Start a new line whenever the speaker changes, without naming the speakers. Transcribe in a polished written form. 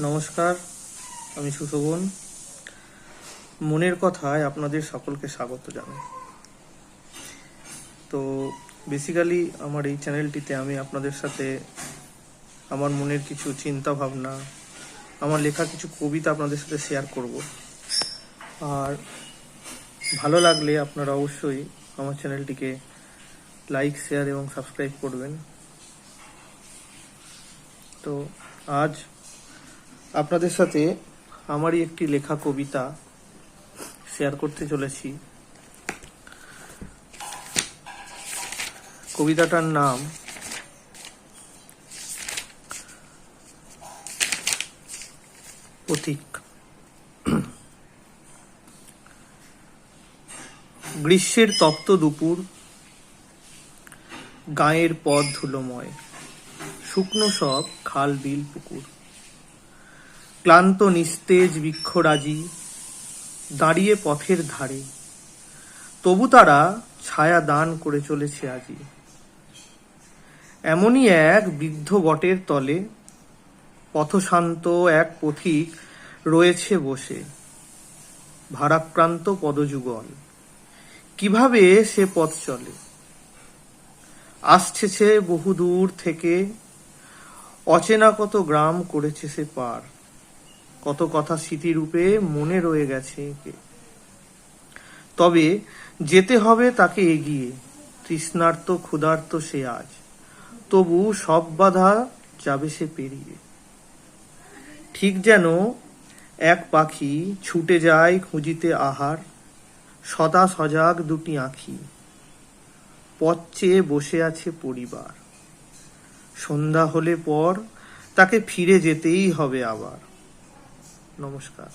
নমস্কার, আমি সুশোভন। মনের কথায় আপনাদের সকলকে স্বাগত জানাই। তো বেসিক্যালি আমার এই চ্যানেলটিতে আমি আপনাদের সাথে আমার মনের কিছু চিন্তা ভাবনা, আমার লেখা কিছু কবিতা আপনাদের সাথে শেয়ার করব। আর ভালো লাগলে আপনারা অবশ্যই আমার চ্যানেলটিকে লাইক, শেয়ার এবং সাবস্ক্রাইব করবেন। তো আজ আপনাদের সাথে আমারই একটি লেখা কবিতা শেয়ার করতে চলেছি। কবিতাটার নাম পথিক। গ্রীষ্মের তপ্ত দুপুর, গায়ের পথ ধুলোময়, শুকনো সব খাল বিল পুকুর। ক্লান্ত নিস্তেজ বৃক্ষরাজি দাঁড়িয়ে পথের ধারে, তবু তারা ছায়া দান করে চলেছে আজি। এমনই এক বৃদ্ধ বটের তলে পথশান্ত এক পথিক রয়েছে বসে, ভারাক্রান্ত পদযুগল কিভাবে সে পথ চলে। আসছে সে বহু দূর থেকে, অচেনা কত গ্রাম করেছে সে পার, কত কথা স্মৃতিরূপে মনে রয়ে গেছে একে। তবে যেতে হবে তাকে এগিয়ে, তৃষ্ণার্ত ক্ষুধার্ত সে আজ, তবু সব বাধা যাবে সে পেরিয়ে। ঠিক যেন এক পাখি ছুটে যায় খুঁজিতে আহার, সদা সজাগ দুটি আঁখি, পথ চেয়ে বসে আছে পরিবার। সন্ধ্যা হলে পর তাকে ফিরে যেতেই হবে আবার। নমস্কার।